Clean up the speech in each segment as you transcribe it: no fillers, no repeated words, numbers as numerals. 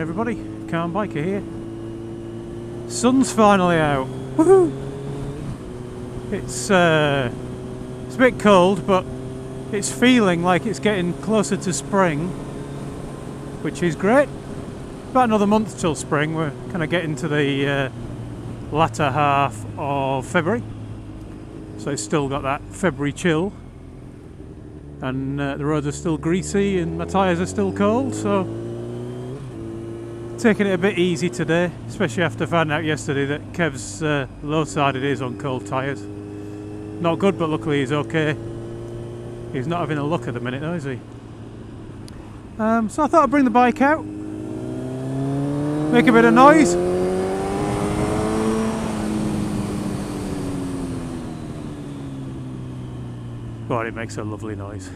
everybody, Calm Biker here. Sun's finally out. Woohoo! It's a bit cold, but it's feeling like it's getting closer to spring, which is great. About another month till spring. We're kind of getting to the latter half of February, so it's still got that February chill, and the roads are still greasy and my tyres are still cold, so taking it a bit easy today, especially after finding out yesterday that Kev's low side it is on cold tyres. Not good, but luckily he's okay. He's not having a look at the minute though, is he? So I thought I'd bring the bike out, make a bit of noise. God, it makes a lovely noise.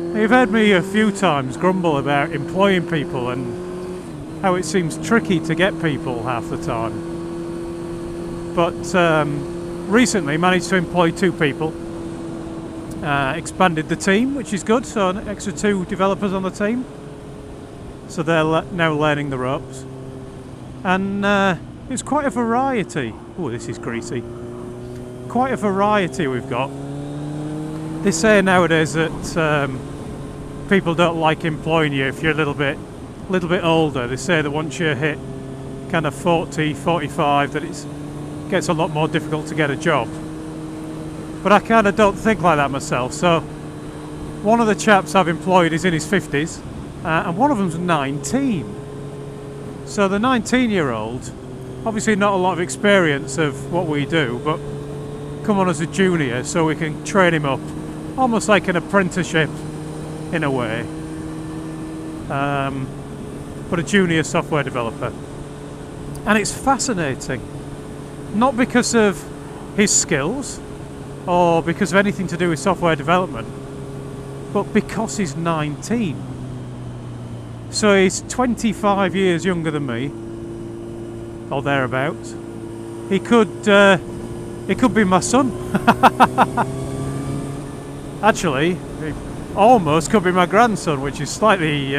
You've heard me a few times grumble about employing people and how it seems tricky to get people half the time. But recently managed to employ 2 people. Expanded the team, which is good, so an extra 2 developers on the team. So they're now learning the ropes. And it's quite a variety. Oh, this is greasy. Quite a variety we've got. They say nowadays that people don't like employing you if you're a little bit older. They say that once you hit kind of 40, 45, that it gets a lot more difficult to get a job. But I kind of don't think like that myself. So one of the chaps I've employed is in his 50s, and one of them's 19. So the 19-year-old, obviously not a lot of experience of what we do, but come on as a junior so we can train him up, almost like an apprenticeship in a way, but a junior software developer. And it's fascinating, not because of his skills or because of anything to do with software development, but because he's 19. So he's 25 years younger than me, or thereabouts. He could be my son. Actually, he almost could be my grandson, which is slightly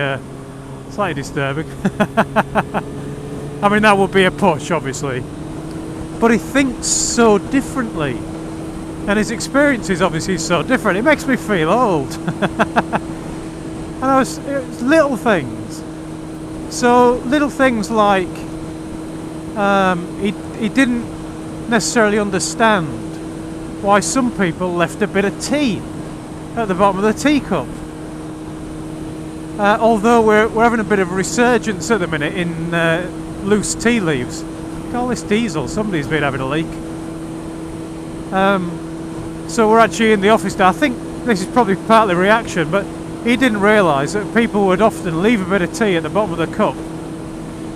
disturbing. I mean, that would be a push, obviously. But he thinks so differently, and his experience is obviously so different. It makes me feel old. And it was little things. So little things like he didn't necessarily understand why some people left a bit of tea at the bottom of the teacup. Although we're having a bit of a resurgence at the minute in loose tea leaves. Call this diesel, somebody's been having a leak. So we're actually in the office now. I think this is probably partly reaction, but he didn't realise that people would often leave a bit of tea at the bottom of the cup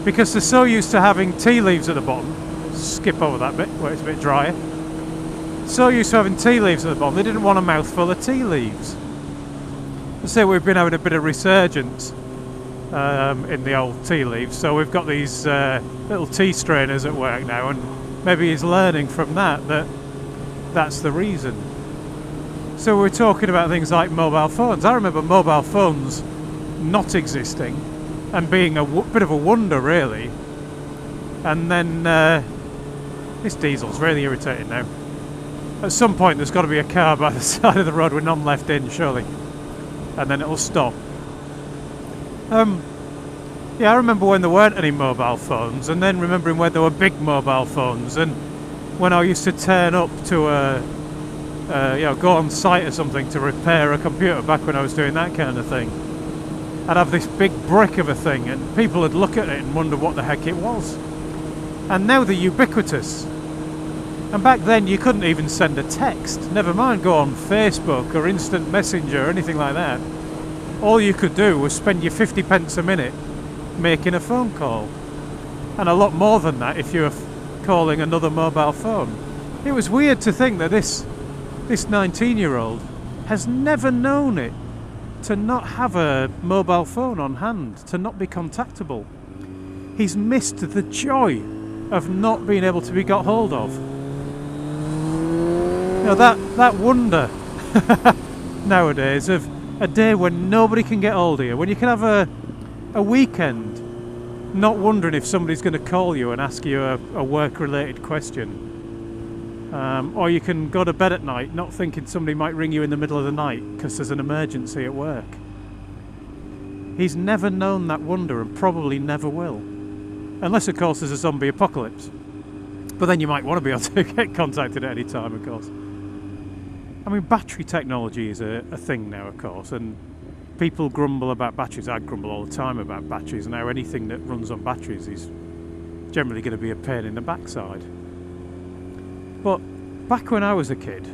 because they're so used to having tea leaves at the bottom. Skip over that bit where it's a bit drier. So used to having tea leaves at the bottom, they didn't want a mouthful of tea leaves. So we've been having a bit of resurgence in the old tea leaves. So we've got these little tea strainers at work now, and maybe he's learning from that's the reason. So we're talking about things like mobile phones. I remember mobile phones not existing and being a bit of a wonder, really. And then this diesel's really irritating now. At some point there's got to be a car by the side of the road with none left in, surely. And then it'll stop. Yeah, I remember when there weren't any mobile phones, and then remembering when there were big mobile phones, and when I used to turn up to go on site or something to repair a computer back when I was doing that kind of thing. I'd have this big brick of a thing, and people would look at it and wonder what the heck it was. And now they're ubiquitous. And back then you couldn't even send a text, never mind go on Facebook or Instant Messenger or anything like that. All you could do was spend your 50 pence a minute making a phone call. And a lot more than that if you were calling another mobile phone. It was weird to think that this 19-year-old has never known it, to not have a mobile phone on hand, to not be contactable. He's missed the joy of not being able to be got hold of. You know, that wonder nowadays of A day when nobody can get hold of you, when you can have a weekend not wondering if somebody's going to call you and ask you a work-related question. Or you can go to bed at night not thinking somebody might ring you in the middle of the night because there's an emergency at work. He's never known that wonder and probably never will. Unless, of course, there's a zombie apocalypse. But then you might want to be able to get contacted at any time, of course. I mean, battery technology is a thing now, of course, and people grumble about batteries. I grumble all the time about batteries. Now anything that runs on batteries is generally going to be a pain in the backside. But back when I was a kid,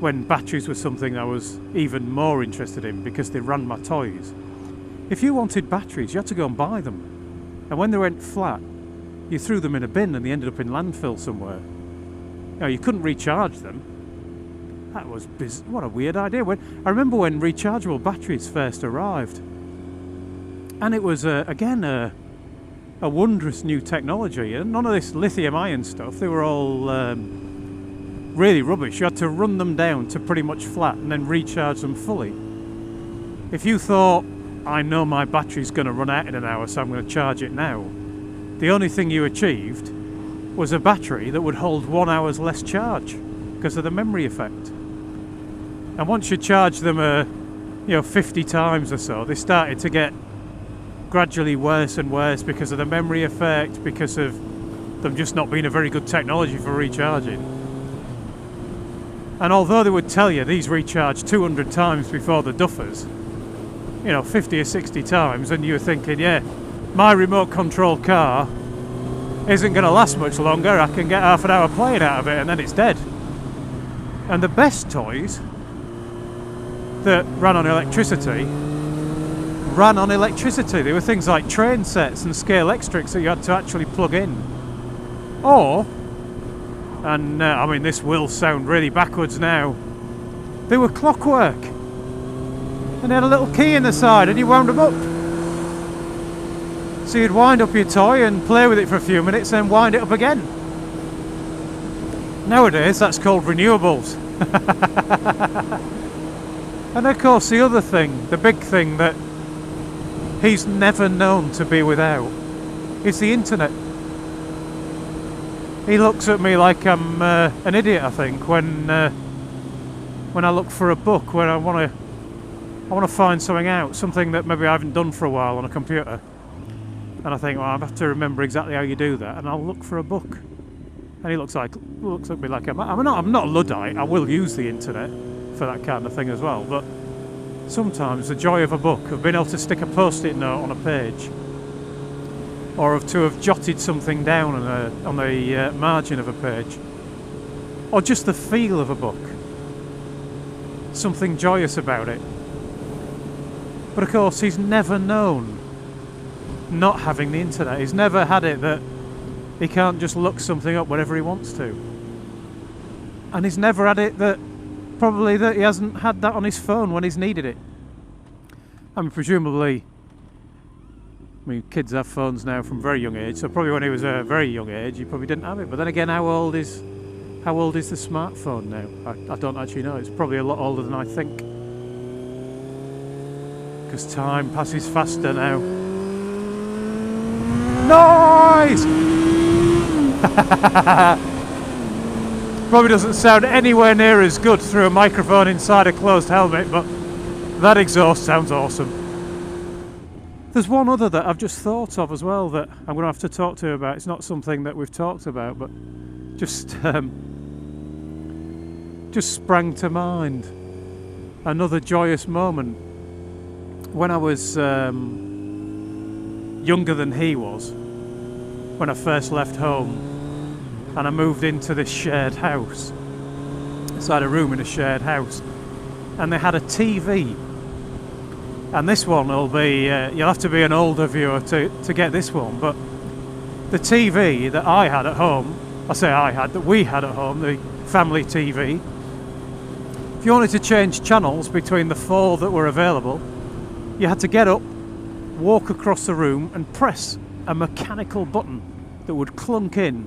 when batteries were something I was even more interested in because they ran my toys, if you wanted batteries, you had to go and buy them. And when they went flat, you threw them in a bin and they ended up in landfill somewhere. Now, you couldn't recharge them. That was what a weird idea. I remember when rechargeable batteries first arrived. And it was, again, a wondrous new technology. And none of this lithium-ion stuff. They were all really rubbish. You had to run them down to pretty much flat and then recharge them fully. If you thought, I know my battery's going to run out in an hour, so I'm going to charge it now, the only thing you achieved was a battery that would hold 1 hour's less charge because of the memory effect. And once you charge them 50 times or so, they started to get gradually worse and worse because of the memory effect, because of them just not being a very good technology for recharging. And although they would tell you these recharge 200 times before the duffers, 50 or 60 times, and you're thinking, yeah, my remote control car isn't going to last much longer, I can get half an hour playing out of it and then it's dead. And the best toys that ran on electricity. They were things like train sets and scale extricts that you had to actually plug in. Or, and I mean this will sound really backwards now, they were clockwork. And they had a little key in the side and you wound them up. So you'd wind up your toy and play with it for a few minutes, then wind it up again. Nowadays that's called renewables. And of course the other thing, the big thing that he's never known to be without is the internet. He looks at me like I'm an idiot, I think, when I look for a book, when I want to find something out, something that maybe I haven't done for a while on a computer. And I think, well, I have to remember exactly how you do that, and I'll look for a book. And he looks at me like I'm not a Luddite. I will use the internet for that kind of thing as well. But sometimes the joy of a book, of being able to stick a post-it note on a page, or to have jotted something down on the margin of a page, or just the feel of a book, something joyous about it. But of course, he's never known not having the internet. He's never had it that he can't just look something up whenever he wants to. And he's never had it that he hasn't had that on his phone when he's needed it. I mean, presumably, kids have phones now from very young age, so probably when he was a very young age, he probably didn't have it. But then again, how old is the smartphone now? I don't actually know. It's probably a lot older than I think. Because time passes faster now. Noise! Probably doesn't sound anywhere near as good through a microphone inside a closed helmet, but that exhaust sounds awesome. There's one other that I've just thought of as well that I'm going to have to talk to you about. It's not something that we've talked about, but just sprang to mind. Another joyous moment. When I was younger than he was, when I first left home and I moved into this shared house. So I had a room in a shared house and they had a TV. And this one will be, you'll have to be an older viewer to get this one, but the TV that I had at home, that we had at home, the family TV, if you wanted to change channels between the 4 that were available, you had to get up, walk across the room and press a mechanical button that would clunk in,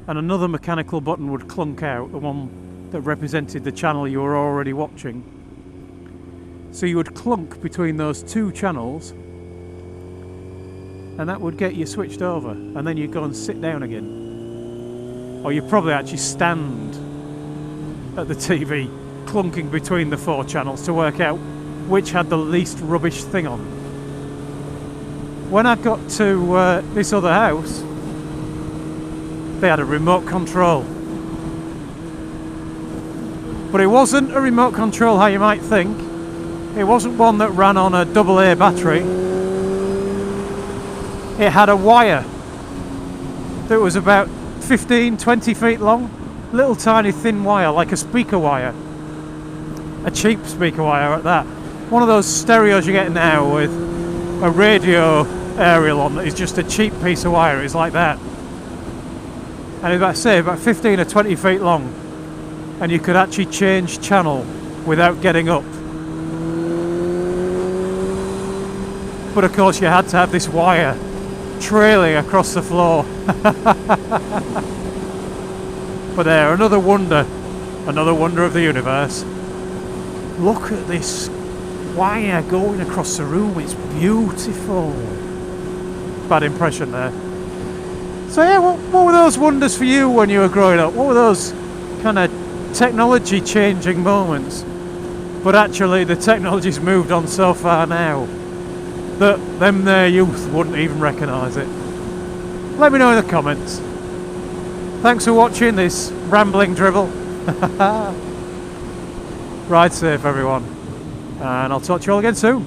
and another mechanical button would clunk out, the one that represented the channel you were already watching. So you would clunk between those two channels, and that would get you switched over, and then you'd go and sit down again. Or you'd probably actually stand at the TV clunking between the 4 channels to work out which had the least rubbish thing on. When I got to this other house, they had a remote control. But it wasn't a remote control how you might think. It wasn't one that ran on a AA battery. It had a wire that was about 15-20 feet long. Little tiny thin wire, like a speaker wire. A cheap speaker wire at that. One of those stereos you get now with a radio aerial on that is just a cheap piece of wire. It's like that. And about, say, about 15 or 20 feet long. And you could actually change channel without getting up. But of course you had to have this wire trailing across the floor. But there, another wonder of the universe. Look at this wire going across the room, it's beautiful. Bad impression there. So yeah, what were those wonders for you when you were growing up? What were those kind of technology changing moments? But actually the technology's moved on so far now that their youth wouldn't even recognise it. Let me know in the comments. Thanks for watching this rambling dribble. Ride safe everyone, and I'll talk to you all again soon.